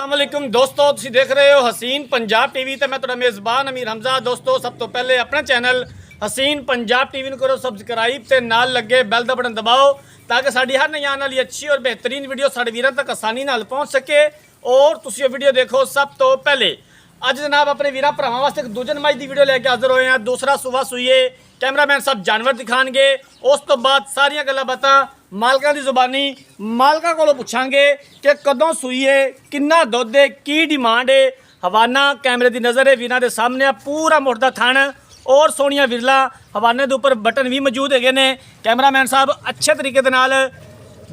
अस्सलामुअलैकुम दोस्तों, तुसीं देख रहे हो हसीन पंजाब टीवी तो मैं तुहाडा मेज़बान अमीर हमजा। दोस्तों, सब तो पहले अपना चैनल हसीन पंजाब टीवी नूं करो सबसक्राइब ते नाल लगे बैल दा बटन दबाओ ताकि साडी हर नई आने वाली अच्छी और बेहतरीन वीडियो साडे वीरां तक आसानी नाल पहुँच सके और तुसीं वीडियो देखो सब तो पहले। अज जनाब अपने वीरां भरावां वास्ते एक दूजे नमाज की वीडियो लैके हाज़र होए हैं। दूसरा सुबह सूईए कैमरामैन साहब जानवर दिखाएंगे, उस तो बाद सारियां गल्लां बातां मालकां दी जुबानी मालकां कोलों पुछांगे कि कदों सूईए, किन्ना दुध है, की डिमांड है। हवाना कैमरे की नज़र है वीरां दे सामने पूरा मुड़दा थण और सोहणियां विरला हवाने के उपर बटन भी मौजूद है ने। कैमरामैन साहब अच्छे तरीके दे नाल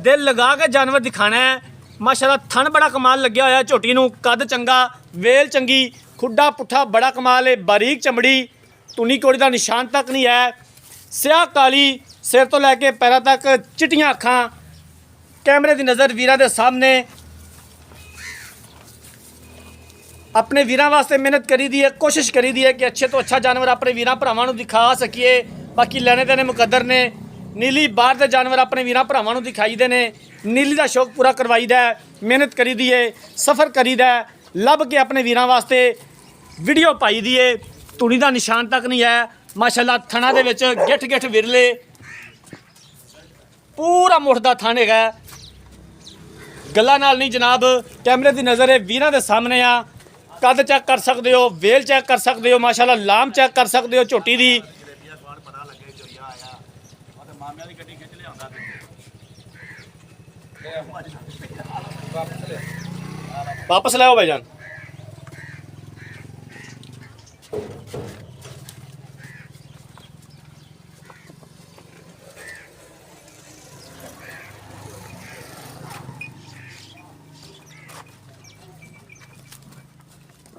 दिल लगा के जानवर दिखाना है। माशाल्लाह थन बड़ा कमाल लग्या होया झोटी नूं, कद चंगा, वेल चंगी, खुड्डा पुट्ठा बड़ा कमाल है, बारीक चमड़ी, तुनी कोड़ी का निशान तक नहीं है, स्याह काली, सिर तो लैके पैरों तक चिट्टियां अखां। कैमरे की नज़र वीरां दे सामने अपने वीरां वास्ते मेहनत करी दी है, कोशिश करी दी है कि अच्छे तो अच्छा जानवर अपने वीरां भरावां नूं दिखा सकीए। बाकी लेने देने मुकद्दर ने। नीली बाहर के जानवर अपने वीरां भरावां नूं दिखाई दे ने, नीली का शौक पूरा करवाई दा है, मेहनत करी दी है, सफ़र करी दा है, लभ के अपने वीरां वास्ते वीडियो पाई दी है। तुनी का निशान तक नहीं है। माशाल्लाह थणा दे विच गिठ गिठ विरले पूरा मुठदा थण है। गल्लां नाल नहीं जनाब, कैमरे की नज़र है वीरां दे सामने आ। कद चेक कर सकते हो, वेल चेक कर सकते हो, माशाल्लाह लाम चेक कर सकते हो झोटी दी। वापस लाओ भाईजान।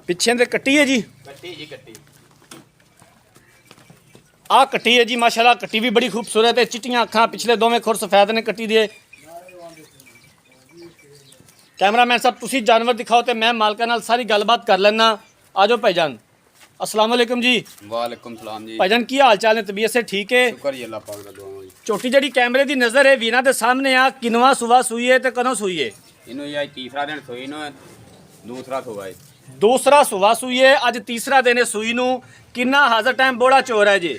पिछे दे कट्टी है जी, कट्टी आ कट्टी है जी। माशाल्लाह कट्टी भी बड़ी खूबसूरत है, चिट्टियां अखां, पिछले दोवें खुर सफेद ने कट्टी दे। कैमरामैन साहब तुसी जानवर दिखाओ तो मैं मालका नाल सारी गलबात कर लेना। आ जाओ भाईजान। अस्सलाम वालेकुम जी। वालेकुम सलाम जी। भाईजान की हाल चाल है, तबीयत से ठीक है? शुक्र जी अल्लाह पाक दा दुआ जी। छोटी जड़ी कैमरे की नज़र है वीरां दे सामने आ, किनवा सुबह सूई है तो कदों सूई है? इनो ये तीसरा दिन सोई नो, दूसरा सुबह है। दूसरा सुबह सूई है, अज तीसरा दिन है सूई नूं। किन्ना हाज़र टाइम बोड़ा चोर है जी?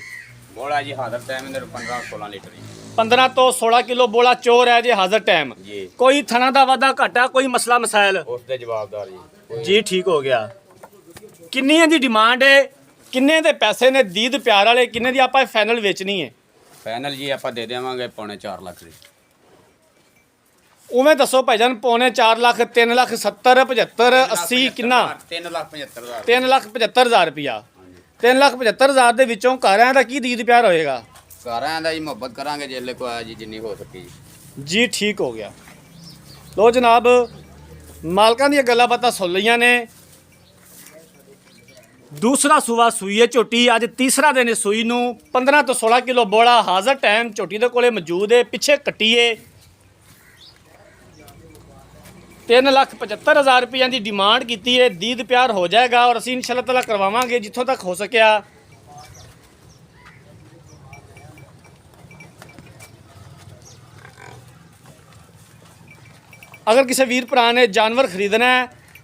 बोला जी हाज़र टाइम इधर 15-16 लीटर जी। 15 तो 16 किलो बोला चोर है जी हाज़र टाइम जी। कोई थना का वादा घाटा, कोई मसला मसाइल? उसके जवाबदार जी। जी ठीक हो गया। किन्नी दी डिमांड है, किन्ने दे पैसे ने दीद प्यार वाले, किन्ने दी आपां फाइनल बेचनी है? फाइनल जी आप दे देवांगे 4.5 लाख। उवें दसो भाईजान, 4.5 लाख, 3 लाख 70, 75, 80 किन्ना? 3,75,000। 3,75,000 रुपया। 3,75,000 ਦੇ ਵਿੱਚੋਂ ਘਰਾਂ ਦਾ ਕੀ ਦੀਦ ਪਿਆਰ ਹੋਏਗਾ? ਘਰਾਂ ਦਾ ਜੀ ਮੁਹੱਬਤ ਕਰਾਂਗੇ ਜਿੱਲੇ ਕੋ ਆਇਆ ਜੀ ਜਿੰਨੀ ਹੋ ਸਕੀ ਜੀ ਠੀਕ ਹੋ ਗਿਆ। ਲੋ ਜਨਾਬ, ਮਾਲਕਾਂ ਦੀਆਂ ਗੱਲਾਂ ਬਾਤਾਂ ਸੁਣ ਲਈਆਂ ਨੇ। दूसरा सुबह सूई है झोटी, अज तीसरा दिन है सूई नूं। 15 तो 16 किलो बोला हाज़र टाइम झोटी दे कोले मौजूद है। पिछे कट्टी है। 3,75,000 रुपये की डिमांड की है। दीद प्यार हो जाएगा और असीं इंशाअल्लाह ताला करवावांगे जिथों तक हो सकिया। अगर किसी वीर भरा ने जानवर खरीदना है,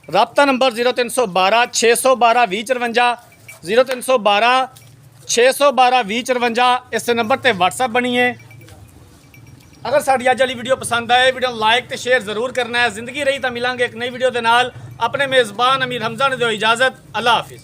राबता नंबर 0312 612 2054, 0312 612 2054, इस नंबर पर व्हाट्सएप बनी है। अगर साड़ी अज वाली वीडियो पसंद आए, वीडियो लाइक तो शेयर जरूर करना है। जिंदगी रही तो मिलांगे एक नई वीडियो के नाल। अपने मेज़बान अमीर हमजा ने दो इजाज़त। अल्लाह हाफिज़।